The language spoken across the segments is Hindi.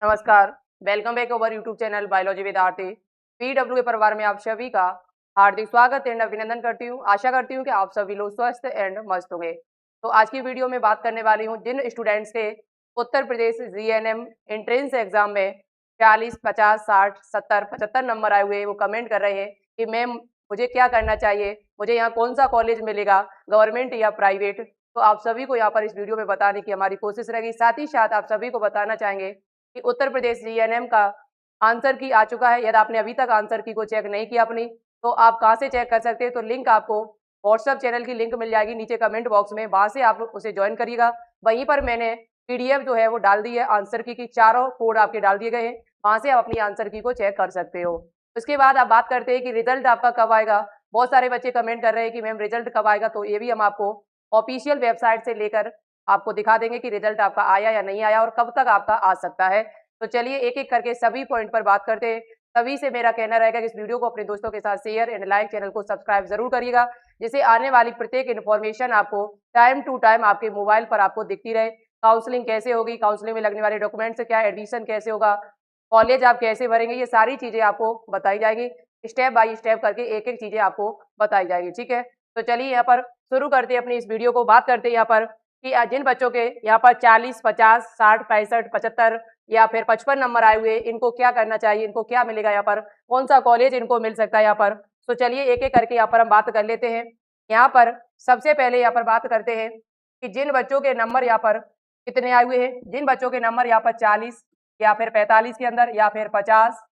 नमस्कार। Welcome back over YouTube channel biology with Aarti. PW के परिवार में आप सभी का हार्दिक स्वागत एंड अभिनंदन करती हूँ। आशा करती हूँ कि आप सभी लोग स्वस्थ एंड मस्त होंगे। तो आज की वीडियो में बात करने वाली हूँ जिन स्टूडेंट्स के Uttar Pradesh GNM entrance exam में 40, 50, 60, 70, 75 नंबर आए हुए हैं। वो कमेंट कर रहे हैं कि मैम मुझे क्या करना चाहिए, मुझे यहाँ कौन सा कॉलेज मिलेगा, गवर्नमेंट या प्राइवेट। तो आप सभी को यहाँ पर इस वीडियो में बताने की हमारी कोशिश रहेगी। साथ ही साथ आप सभी को बताना चाहेंगे कि उत्तर प्रदेश जीएनएम का आंसर की आ चुका है। यदि आपने अभी तक आंसर की को चेक नहीं किया अपनी, तो आप कहाँ से चेक कर सकते हैं, तो लिंक आपको व्हाट्सएप चैनल की लिंक मिल जाएगी नीचे कमेंट बॉक्स में, वहां से आप उसे ज्वाइन करिएगा। वहीं पर मैंने पीडीएफ जो है वो डाल दी है आंसर की चारों कोड आपके डाल दिए गए हैं, वहां से आप अपनी आंसर की को चेक कर सकते हो। उसके बाद आप बात करते हैं कि रिजल्ट आपका कब आएगा। बहुत सारे बच्चे कमेंट कर रहे हैं कि मैम रिजल्ट कब आएगा, तो ये भी हम आपको ऑफिशियल वेबसाइट से लेकर आपको दिखा देंगे कि रिजल्ट आपका आया या नहीं आया और कब तक आपका आ सकता है। तो चलिए एक एक करके सभी पॉइंट पर बात करते हैं। सभी से मेरा कहना रहेगा कि इस वीडियो को अपने दोस्तों के साथ शेयर एंड लाइक, चैनल को सब्सक्राइब जरूर करिएगा, जिससे आने वाली प्रत्येक इन्फॉर्मेशन आपको टाइम टू टाइम आपके मोबाइल पर आपको दिखती रहे। काउंसलिंग कैसे होगी, काउंसलिंग में लगने वाले डॉक्यूमेंट्स क्या, एडमिशन कैसे होगा, कॉलेज आप कैसे भरेंगे, ये सारी चीजें आपको बताई जाएगी। स्टेप बाय स्टेप करके एक एक चीजें आपको बताई जाएगी। ठीक है, तो चलिए यहाँ पर शुरू करते हैं अपनी इस वीडियो को। बात करते हैं यहाँ पर कि जिन बच्चों के यहाँ पर 40, 50, 60, 65, 75 या फिर 55 नंबर आए हुए, इनको क्या करना चाहिए, इनको क्या मिलेगा, यहाँ पर कौन सा कॉलेज इनको मिल सकता है यहाँ पर। तो चलिए एक एक करके यहाँ पर हम बात कर लेते हैं। यहाँ पर सबसे पहले यहाँ पर बात करते हैं कि जिन बच्चों के नंबर यहाँ पर कितने आए हुए हैं। जिन बच्चों के नंबर यहाँ पर 40 या फिर 45 के अंदर या फिर 50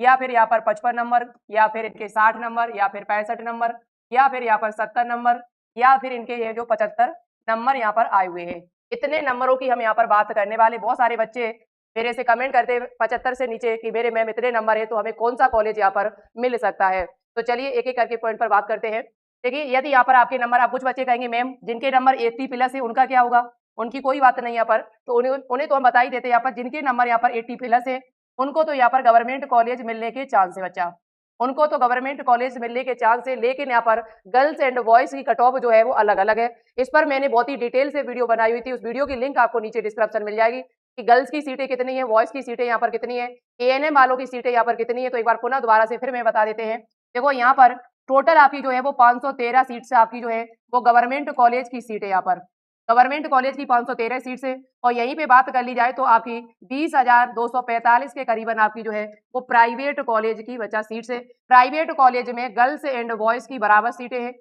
या फिर यहाँ पर 55 नंबर या फिर इनके 60 नंबर या फिर 65 नंबर या फिर यहाँ पर 70 नंबर या फिर इनके ये जो 75 नंबर यहाँ पर आए हुए हैं, इतने नंबरों की हम यहाँ पर बात करने वाले। बहुत सारे बच्चे मेरे से कमेंट करते हैं 75 से नीचे कि मेरे मैम इतने नंबर है, तो हमें कौन सा कॉलेज यहाँ पर मिल सकता है। तो चलिए एक एक करके पॉइंट पर बात करते हैं। देखिए, यदि यहाँ पर आपके नंबर, आप कुछ बच्चे कहेंगे मैम जिनके नंबर 80 प्लस है उनका क्या होगा, उनकी कोई बात नहीं यहाँ पर, तो उन्हें तो हम बता ही देते हैं। यहाँ पर जिनके नंबर यहाँ पर 80 प्लस है उनको तो यहाँ पर गवर्नमेंट कॉलेज मिलने के चांस है बच्चा, उनको तो गवर्नमेंट कॉलेज मिलने के चांस है। लेकिन यहाँ पर गर्ल्स एंड बॉयज की कट ऑफ जो है वो अलग अलग है। इस पर मैंने बहुत ही डिटेल से वीडियो बनाई हुई थी, उस वीडियो की लिंक आपको नीचे डिस्क्रिप्शन मिल जाएगी कि गर्ल्स की सीटें कितनी है, बॉयज की सीटें यहाँ पर कितनी है, एएनएम वालों की सीटें यहाँ पर कितनी है। तो एक बार पुनः दोबारा से फिर मैं बता देते हैं। देखो, यहाँ पर टोटल आपकी जो है वो 513 सीट से आपकी जो है वो गवर्नमेंट कॉलेज की सीट है। यहाँ पर गवर्नमेंट कॉलेज की 513 सीट से, और यहीं पे बात कर ली जाए तो आपकी 20,245 के करीबन आपकी जो है वो प्राइवेट कॉलेज की बचा सीट से। प्राइवेट कॉलेज में गर्ल्स एंड बॉयज की बराबर सीटें हैं,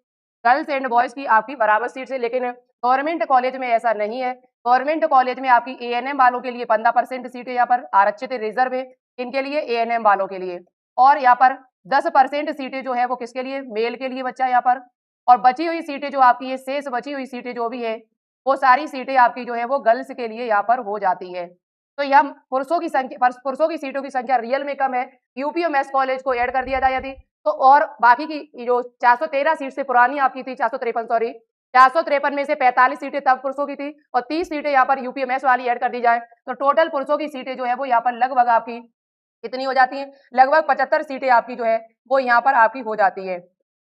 गर्ल्स एंड बॉयज की आपकी बराबर सीट है। लेकिन गवर्नमेंट कॉलेज में ऐसा नहीं है। गवर्नमेंट कॉलेज में आपकी एएनएम वालों के लिए 15% सीटें यहाँ पर आरक्षित रिजर्व है, इनके लिए एएनएम वालों के लिए। और यहाँ पर 10% सीटें जो है वो किसके लिए, मेल के लिए बच्चा यहाँ पर। और बची हुई सीटें जो आपकी ये शेष बची हुई सीटें जो भी है वो सारी सीटें आपकी जो है वो गर्ल्स के लिए यहाँ पर हो जाती है। तो यह पुरुषों की संख्या, पुरुषों की सीटों की संख्या रियल में कम है। यूपीएमएस कॉलेज को ऐड कर दिया जाए यदि, तो और बाकी की जो 413 सीट से पुरानी आपकी थी, 453 सॉरी, 453 में से 45 सीटें तब पुरुषों की थी और 30 सीटें यहाँ पर यूपीएमएस वाली ऐड कर दी जाए, तो टोटल पुरुषों की सीटें जो है वो यहाँ पर लगभग आपकी कितनी हो जाती है, लगभग 75 सीटें आपकी जो है वो यहाँ पर आपकी हो जाती है।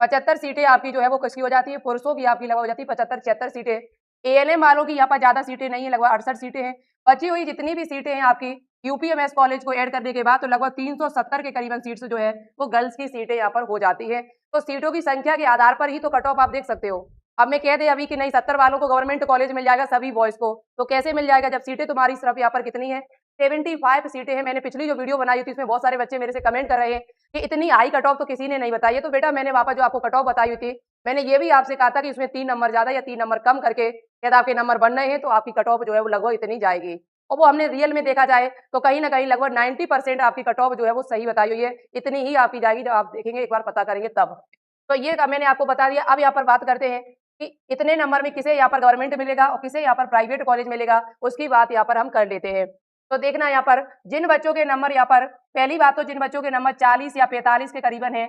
75 सीटें आपकी जो है वो किसकी हो जाती है, पुरुषों की आपकी लगभग हो जाती है 75, 76 सीटें। एएनएम वालों की यहाँ पर ज्यादा सीटें नहीं है, लगभग 68 सीटें हैं। बची हुई जितनी भी सीटें हैं आपकी यूपीएमएस कॉलेज को ऐड करने के बाद, तो लगभग 370 के करीबन सीट्स जो है वो गर्ल्स की सीटें यहाँ पर हो जाती है। तो सीटों की संख्या के आधार पर ही तो कट ऑफ आप देख सकते हो। अब मैं कह दे अभी कि नहीं 70 वालों को गवर्नमेंट कॉलेज मिल जाएगा सभी बॉयज को, तो कैसे मिल जाएगा जब सीटें तुम्हारी सिर्फ यहाँ पर कितनी है, 75 सीटें हैं। मैंने पिछली जो वीडियो बनाई थी इसमें बहुत सारे बच्चे मेरे से कमेंट कर रहे हैं कि इतनी हाई कट ऑफ तो किसी ने नहीं बताई है। तो बेटा मैंने वापस जो आपको कट ऑफ बताई हुई थी, मैंने ये भी आपसे कहा था कि इसमें 3 नंबर ज्यादा या 3 नंबर कम करके यदि आपके नंबर बढ़ रहे हैं तो आपकी कट ऑफ जो है वो लगभग इतनी जाएगी। और वो हमने रियल में देखा जाए तो कहीं ना कहीं लगभग 90% आपकी कट ऑफ जो है वो सही बताई हुई है, इतनी ही आपकी जाएगी। जब आप देखेंगे एक बार पता करेंगे तब। तो ये मैंने आपको बता दिया। अब यहाँ पर बात करते हैं कि इतने नंबर में किसे यहाँ पर गवर्नमेंट मिलेगा और किसे यहाँ पर प्राइवेट कॉलेज मिलेगा, उसकी बात यहाँ पर हम कर लेते हैं। तो देखना यहाँ पर जिन बच्चों के नंबर यहाँ पर, पहली बात तो जिन बच्चों के नंबर 40 या 45 के करीबन है,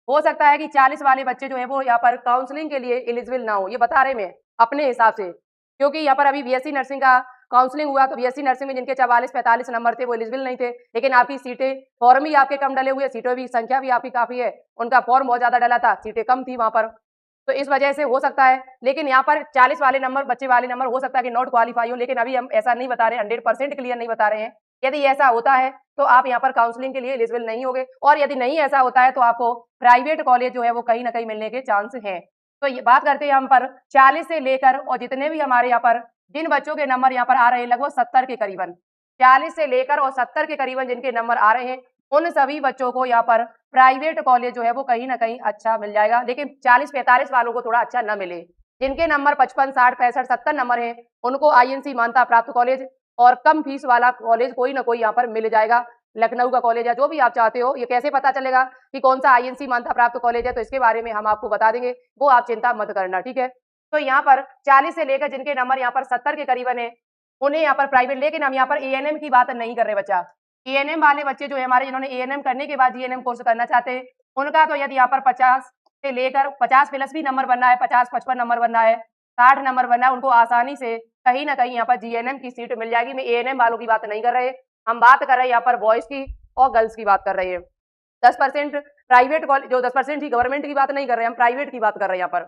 हो सकता है कि 40 वाले बच्चे जो है वो यहाँ पर काउंसलिंग के लिए एलिजिबल ना हो। ये बता रहे मैं अपने हिसाब से, क्योंकि यहाँ पर अभी बीएससी नर्सिंग का काउंसलिंग हुआ, तो बीएससी नर्सिंग में जिनके 44-45 नंबर थे वो एलिजिबल नहीं थे। लेकिन आपकी सीटें, फॉर्म भी आपके कम डले हुए, सीटों की संख्या भी आपकी काफी है, उनका फॉर्म बहुत ज्यादा डला था, सीटें कम थी वहां पर, तो इस वजह से हो सकता है। लेकिन यहाँ पर 40 वाले नंबर, बच्चे वाले नंबर हो सकता है कि नॉट क्वालिफाई हो, लेकिन अभी हम ऐसा नहीं बता रहे, 100% क्लियर नहीं बता रहे हैं यदि ऐसा होता है तो आप यहाँ पर काउंसलिंग के लिए एलिजिबल नहीं होगे, और यदि नहीं ऐसा होता है तो आपको प्राइवेट कॉलेज जो है वो कहीं ना कहीं मिलने के चांस हैं। तो ये बात करते हैं हम पर 40 से लेकर और जितने भी हमारे यहाँ पर जिन बच्चों के नंबर यहाँ पर आ रहे हैं लगभग 70 के करीबन, 40 से लेकर और 70 के करीबन जिनके नंबर आ रहे हैं, उन सभी बच्चों को यहाँ पर प्राइवेट कॉलेज जो है वो कहीं ना कहीं अच्छा मिल जाएगा। लेकिन 40-45 वालों को थोड़ा अच्छा न मिले। जिनके नंबर 55, 60, 65, 70 नंबर हैं, उनको आईएनसी मान्यता प्राप्त कॉलेज और कम फीस वाला कॉलेज कोई ना कोई यहाँ पर मिल जाएगा। लखनऊ का कॉलेज है, जो भी आप चाहते हो। ये कैसे पता चलेगा कि कौन सा आईएनसी मान्यता प्राप्त कॉलेज है, तो इसके बारे में हम आपको बता देंगे, वो आप चिंता मत करना, ठीक है। तो यहाँ पर 40 से लेकर जिनके नंबर यहाँ पर 70 के करीबन है, उन्हें यहाँ पर प्राइवेट, लेकिन हम यहाँ पर एएनएम की बात नहीं कर रहे बच्चा। एएनएम वाले बच्चे जो है हमारे, जिन्होंने एएनएम करने के बाद जीएनएम कोर्स करना चाहते हैं, उनका तो यदि यहाँ पर 50 से लेकर 50 प्लस भी नंबर बनना है, 50-55 नंबर बनना है, 60 नंबर बनना है, उनको आसानी से कहीं ना कहीं यहाँ पर जीएनएम की सीट मिल जाएगी। मैं एएनएम वालों की बात नहीं कर रहे, हम बात कर रहे हैं यहाँ पर बॉयज की और गर्ल्स की बात कर रहे हैं। 10% प्राइवेट कॉलेज, जो 10% ही गवर्नमेंट की बात नहीं कर रहे, हम प्राइवेट की बात कर रहे हैं। यहाँ पर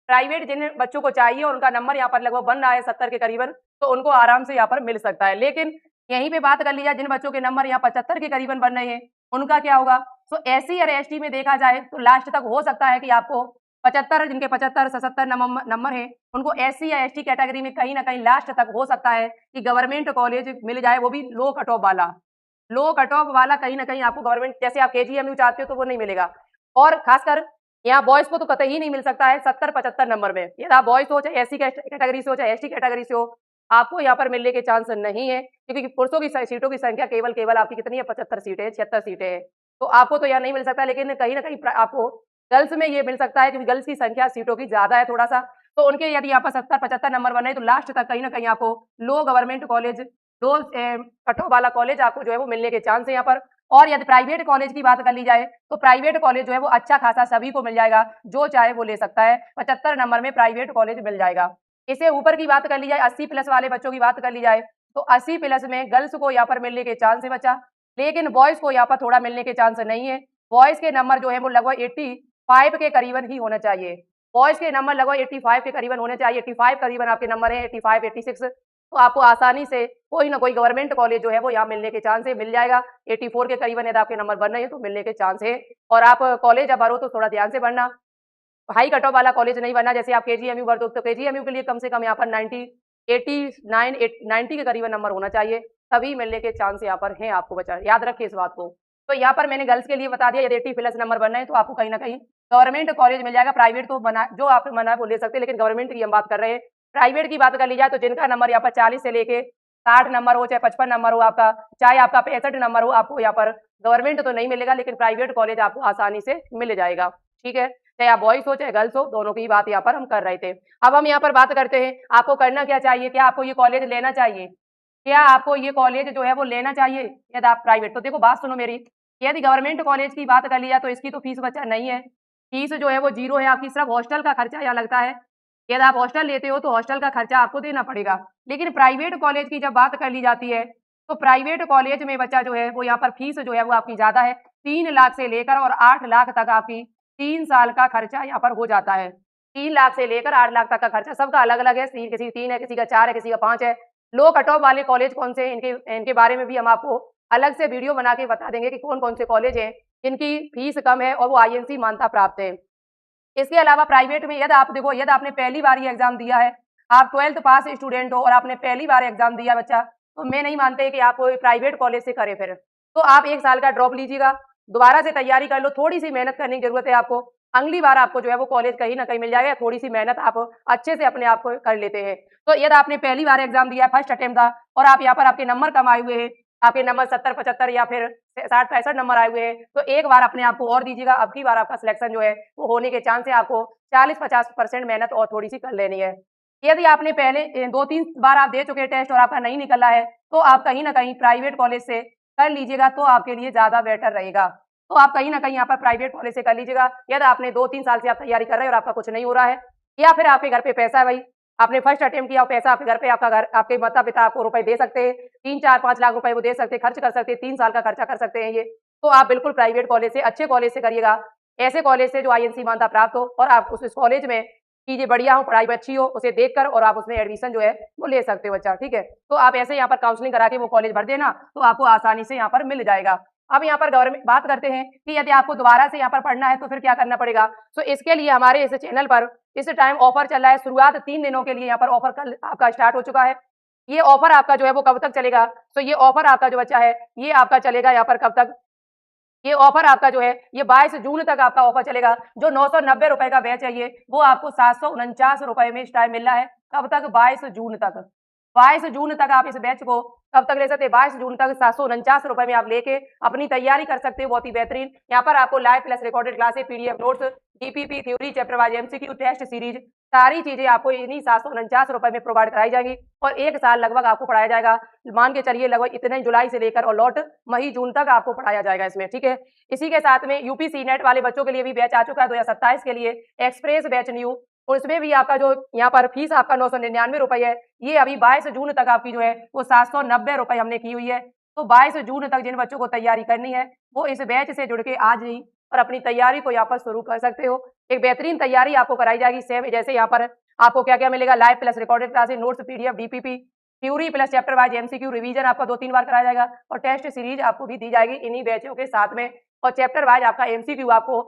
प्राइवेट जिन बच्चों को चाहिए और उनका नंबर यहाँ पर लगभग बन रहा है 70 के करीबन, तो उनको आराम से यहाँ पर मिल सकता है। लेकिन यहीं पे बात कर ली जाए, जिन बच्चों के नंबर यहाँ 75 के करीबन बन रहे हैं, उनका क्या होगा। तो एससी और एसटी में देखा जाए तो लास्ट तक हो सकता है कि आपको 75, जिनके 75-77 नंबर है, उनको एससी या एसटी कैटेगरी में कहीं ना कहीं लास्ट तक हो सकता है कि गवर्नमेंट कॉलेज मिल जाए, वो भी लो कट ऑफ वाला। लो कट ऑफ वाला कहीं ना कहीं आपको गवर्नमेंट, जैसे आप केजीएमयू चाहते हो तो वो नहीं मिलेगा। और खासकर यहाँ बॉयज को तो कतई ही नहीं मिल सकता है 70-75 नंबर में। यदि आप बॉयज हो, चाहे एससी कैटेगरी से हो, चाहे एसटी कैटेगरी से हो, आपको यहाँ पर मिलने के चांस नहीं है, क्योंकि पुरुषों की सीटों की संख्या केवल आपकी कितनी है, 75 सीटें, 76 सीटें हैं। तो आपको तो यहाँ नहीं मिल सकता, लेकिन कहीं ना कहीं आपको गर्ल्स में ये मिल सकता है, क्योंकि गर्ल्स की संख्या सीटों की ज्यादा है थोड़ा सा। तो उनके यदि यहाँ पर 70-75 नंबर बने तो लास्ट तक कहीं ना कहीं आपको लो गवर्नमेंट कॉलेज, लो कट ऑफ वाला कॉलेज आपको जो है वो मिलने के चांस है यहाँ पर। और यदि प्राइवेट कॉलेज की बात कर ली जाए तो प्राइवेट कॉलेज जो है वो अच्छा खासा सभी को मिल जाएगा, जो चाहे वो ले सकता है। 75 नंबर में प्राइवेट कॉलेज मिल जाएगा। इससे ऊपर की बात कर ली जाए, 80 प्लस वाले बच्चों की बात कर ली जाए, तो 80 प्लस में गर्ल्स को यहाँ पर मिलने के चांस है बच्चा, लेकिन बॉयज को यहाँ पर थोड़ा मिलने के चांस नहीं है। बॉयज के नंबर जो है वो लगभग 85 के करीबन ही होना चाहिए। बॉयज के नंबर लगभग 85 के करीबन होने चाहिए। 85 करीबन आपके नंबर है, 85, 86, तो आपको आसानी से कोई ना कोई गवर्नमेंट कॉलेज जो है वो यहाँ मिलने के चांस है, मिल जाएगा। 84 के करीबन यदि आपके नंबर बन रहे हैं तो मिलने के चांस है। और आप कॉलेज जब भरो तो थोड़ा ध्यान से भरना, हाई कट ऑफ वाला कॉलेज नहीं बनना। जैसे आप केजीएमयू भरते हो तो केजीएमयू के लिए कम से कम यहाँ पर 90 के करीबन नंबर होना चाहिए, तभी मिलने के चांस यहाँ पर हैं। आपको बचा याद रखिए इस बात को। तो यहाँ पर मैंने गर्ल्स के लिए बता दिया, यदि 80 प्लस नंबर बनना है तो आपको कहीं ना कहीं गवर्नमेंट कॉलेज मिल जाएगा। प्राइवेट तो बना, जो आप मना है वो ले सकते हैं, लेकिन गवर्नमेंट की हम बात कर रहे हैं। प्राइवेट की बात कर ली जाए तो जिनका नंबर यहाँ पर 40 से लेके 60 नंबर हो, चाहे 55 नंबर हो आपका, चाहे आपका 65 नंबर हो, आपको यहाँ पर गवर्नमेंट तो नहीं मिलेगा, लेकिन प्राइवेट कॉलेज आपको आसानी से मिल जाएगा, ठीक है। चाहे आप बॉयज हो चाहे गर्ल्स हो, दोनों की बात यहाँ पर हम कर रहे थे। अब हम यहाँ पर बात करते हैं आपको करना क्या चाहिए। क्या आपको ये कॉलेज लेना चाहिए, क्या आपको ये कॉलेज जो है वो लेना चाहिए यदि आप प्राइवेट। तो देखो बात सुनो मेरी, यदि गवर्नमेंट कॉलेज की बात कर लिया तो इसकी तो फीस बच्चा नहीं है, फीस जो है वो 0 है। आपकी सिर्फ हॉस्टल का खर्चा यहाँ लगता है, यदि आप हॉस्टल लेते हो तो हॉस्टल का खर्चा आपको देना पड़ेगा। लेकिन प्राइवेट कॉलेज की जब बात कर ली जाती है तो प्राइवेट कॉलेज में बच्चा जो है वो यहाँ पर फीस जो है वो आपकी ज्यादा है। 3 लाख से लेकर और 8 लाख तक आपकी 3 साल का खर्चा यहाँ पर हो जाता है। 3 लाख से लेकर 8 लाख तक का खर्चा सबका अलग अलग है, किसी 3 है, किसी का 4 है, किसी का 5 है। लो कट ऑफ वाले कॉलेज कौन से हैं, इनके बारे में भी हम आपको अलग से वीडियो बना के बता देंगे कि कौन कौन से कॉलेज हैं जिनकी फीस कम है और वो आईएनसी मान्यता प्राप्त है। इसके अलावा प्राइवेट में यदि आप देखो, यदि आपने पहली बार ये एग्जाम दिया है, आप 12th पास स्टूडेंट हो और आपने पहली बार एग्जाम दिया बच्चा, तो मैं नहीं मानते कि आप कोई प्राइवेट कॉलेज से करें। फिर तो आप 1 साल का ड्रॉप लीजिएगा, दोबारा से तैयारी कर लो। थोड़ी सी मेहनत करने की जरूरत है आपको, अगली बार आपको जो है वो कॉलेज कहीं ना कहीं मिल जाएगा। थोड़ी सी मेहनत आप अच्छे से अपने आप को कर लेते हैं। तो यदि आपने पहली बार एग्जाम दिया, फर्स्ट अटेम्प्ट था, और आप यहाँ पर आपके नंबर कम आए हुए हैं, आपके नंबर 70-75 या फिर 60-65 नंबर आए हुए हैं, तो एक बार अपने आप को और दीजिएगा। अब की बार आपका सिलेक्शन जो है वो होने के चांस है। आपको 40-50% मेहनत और थोड़ी सी कर लेनी है। यदि आपने पहले 2-3 बार आप दे चुके टेस्ट और आपका नहीं निकला है, तो आप कहीं ना कहीं प्राइवेट कॉलेज से कर लीजिएगा, तो आपके लिए ज्यादा बेटर रहेगा। तो आप कहीं ना कहीं यहाँ पर प्राइवेट कॉलेज से कर लीजिएगा। यदि आपने 2-3 साल से आप तैयारी कर रहे हैं और आपका कुछ नहीं हो रहा है, या फिर आपके घर पे पैसा है, भाई आपने फर्स्ट अटेम्प्ट किया, पैसा आपके घर पे, आपके माता पिता आपको रुपए दे सकते हैं, 3-4-5 लाख रुपए वो दे सकते हैं, खर्च कर सकते हैं, 3 साल का खर्चा कर सकते हैं ये। तो आप बिल्कुल प्राइवेट कॉलेज से, अच्छे कॉलेज से करिएगा, ऐसे कॉलेज से जो आईएनसी मान्यता प्राप्त हो, और आप उस कॉलेज में चीज़ें बढ़िया हो, पढ़ाई भी अच्छी हो, उसे देखकर और आप उसमें एडमिशन जो है वो ले सकते हो बच्चा, ठीक है। तो आप ऐसे यहाँ पर काउंसलिंग करा के वो कॉलेज भर देना, तो आपको आसानी से यहाँ पर मिल जाएगा। अब यहाँ पर गवर्नमेंट बात करते हैं कि यदि आपको दोबारा से यहाँ पर पढ़ना है तो फिर क्या करना पड़ेगा। तो इसके लिए हमारे इस चैनल पर इस टाइम ऑफर चल रहा है, शुरुआत 3 दिनों के लिए यहाँ पर ऑफर कल आपका स्टार्ट हो चुका है। ये ऑफर आपका जो है वो कब तक चलेगा? तो ये ऑफर आपका जो बच्चा है, ये आपका चलेगा यहाँ पर कब तक? ये ऑफर आपका जो है ये 22 जून तक आपका ऑफर चलेगा। जो 990 रुपए का बैच है ये, वो आपको 749 रुपए में इस टाइम मिल रहा है। कब तक? 22 जून तक। 22 जून तक आप इस बैच को कब तक ले सकते हैं? 22 जून तक 749 रुपए में आप लेके अपनी तैयारी कर सकते हो, बहुत ही बेहतरीन। यहाँ पर आपको live plus recorded classes, PDF notes, DPP, theory, chapter wise MCQ, test series, सारी चीजें आपको इन्हीं 749 रुपए में प्रोवाइड कराई जाएंगी और 1 साल लगभग आपको पढ़ाया जाएगा। मान के चलिए लगभग इतने जुलाई से लेकर और लौट मई जून तक आपको पढ़ाया जाएगा इसमें, ठीक है। इसी के साथ में यूपी सीनेट वाले बच्चों के लिए भी बैच आ चुका है 2027 के लिए, एक्सप्रेस बैच न्यू, और उसमें भी आपका जो यहाँ पर फीस आपका 999 रुपए है, ये अभी 22 जून तक आपकी जो है वो 790 रुपए हमने की हुई है। तो 22 जून तक जिन बच्चों को तैयारी करनी है वो इस बैच से जुड़ के आज ही और अपनी तैयारी को यहाँ पर शुरू कर सकते हो। एक बेहतरीन तैयारी आपको कराई जाएगी। सेम जैसे यहाँ पर आपको क्या क्या मिलेगा, live plus recorded classes, notes, PDF, DPP, theory plus chapter wise MCQ, revision आपका 2-3 बार कराया जाएगा और टेस्ट सीरीज आपको भी दी जाएगी इन्हीं बैचों के साथ में। और चैप्टर वाइज आपका एमसीक्यू आपको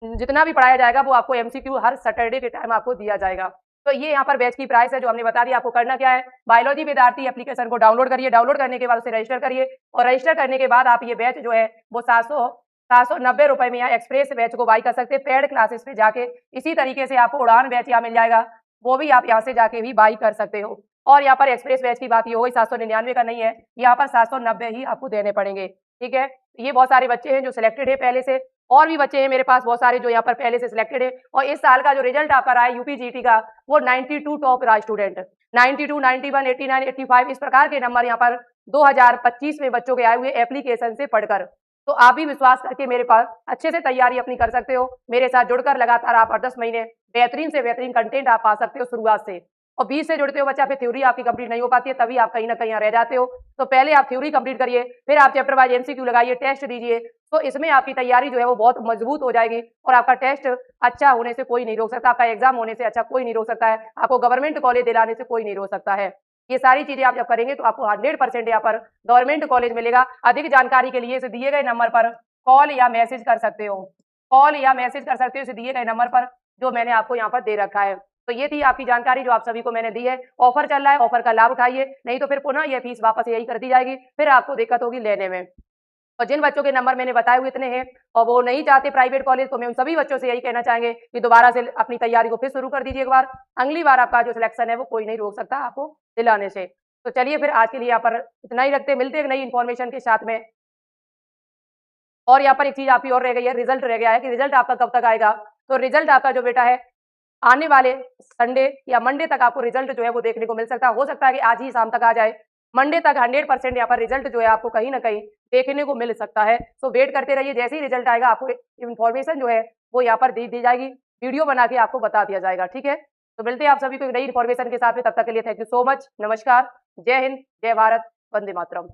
जितना भी पढ़ाया जाएगा वो आपको एमसीक्यू हर सैटरडे के टाइम आपको दिया जाएगा। तो ये यहाँ पर बैच की प्राइस है जो हमने बता दी। आपको करना क्या है, बायोलॉजी विद्यार्थी एप्लीकेशन को डाउनलोड करिए, डाउनलोड करने के बाद उसे रजिस्टर करिए और रजिस्टर करने के बाद आप ये बैच जो है वो 790 रुपए में यहाँ एक्सप्रेस बैच को बाई कर सकते हैं पेड क्लासेस पे जाके। इसी तरीके से आपको उड़ान बैच यहाँ मिल जाएगा, वो भी आप यहाँ से जाके भी बाई कर सकते हो। और यहाँ पर एक्सप्रेस बैच की बात ये हो गई, 799 का नहीं है, यहाँ पर 790 ही आपको देने पड़ेंगे, ठीक है। ये बहुत सारे बच्चे हैं जो सिलेक्टेड है पहले से, और भी बच्चे हैं मेरे पास बहुत सारे जो यहाँ पर पहले से सिलेक्टेड है। और इस साल का जो रिजल्ट आपका रहा है यूपी जीटी का, वो 92 टॉप रहा स्टूडेंट, 92, 91, 89, 85 इस प्रकार के नंबर यहाँ पर 2025 में बच्चों के आए हुए एप्लीकेशन से पढ़कर। तो आप भी विश्वास करके मेरे पास अच्छे से तैयारी अपनी कर सकते हो। मेरे साथ जुड़कर लगातार आप 8-10 महीने बेहतरीन से बेहतरीन कंटेंट आप पा सकते हो शुरुआत से। और 20 से जुड़ते हो बच्चा, फिर थ्योरी आपकी कंप्लीट नहीं हो पाती है, तभी आप कहीं ना कहीं रह जाते हो। तो पहले आप थ्योरी कंप्लीट करिए, फिर आप चैप्टर वाइज एमसीक्यू लगाइए, टेस्ट दीजिए, तो इसमें आपकी तैयारी जो है वो बहुत मजबूत हो जाएगी और आपका टेस्ट अच्छा होने से कोई नहीं रोक सकता, आपका एग्जाम होने से अच्छा कोई नहीं रोक सकता है, आपको गवर्नमेंट कॉलेज दिलाने से कोई नहीं रोक सकता है। ये सारी चीजें आप जब करेंगे तो आपको 100% यहाँ पर गवर्नमेंट कॉलेज मिलेगा। अधिक जानकारी के लिए इस दिए गए नंबर पर कॉल या मैसेज कर सकते हो, कॉल या मैसेज कर सकते हो इस दिए गए नंबर पर जो मैंने आपको यहाँ पर दे रखा है। तो ये थी आपकी जानकारी जो आप सभी को मैंने दी है। ऑफर चल रहा है, ऑफर का लाभ उठाइए, नहीं तो फिर पुनः ये फीस वापस यही कर दी जाएगी, फिर आपको दिक्कत होगी लेने में। और जिन बच्चों के नंबर मैंने बताए हुए इतने हैं और वो नहीं चाहते प्राइवेट कॉलेज, तो मैं उन सभी बच्चों से यही कहना चाहेंगे कि दोबारा से अपनी तैयारी को फिर शुरू कर दीजिए एक बार। अगली बार आपका जो सिलेक्शन है वो कोई नहीं रोक सकता आपको दिलाने से। तो चलिए फिर आज के लिए यहाँ पर इतना ही रखते, मिलते एक नई इन्फॉर्मेशन के साथ में। और यहाँ पर एक चीज आपकी और रह गई है, रिजल्ट रह गया है कि रिजल्ट आपका कब तक आएगा। तो रिजल्ट आपका जो बेटा है आने वाले संडे या मंडे तक आपको रिजल्ट जो है वो देखने को मिल सकता है। हो सकता है कि आज ही शाम तक आ जाए, मंडे तक 100% यहाँ पर रिजल्ट जो है आपको कहीं ना कहीं देखने को मिल सकता है। तो वेट करते रहिए, जैसे ही रिजल्ट आएगा आपको इन्फॉर्मेशन जो है वो यहाँ पर दी जाएगी, वीडियो बना के आपको बता दिया जाएगा, ठीक है। तो मिलते हैं आप सभी को एक नई इन्फॉर्मेशन के साथ में, तब तक के लिए थैंक यू सो मच, नमस्कार, जय हिंद, जय भारत, वंदे मातरम।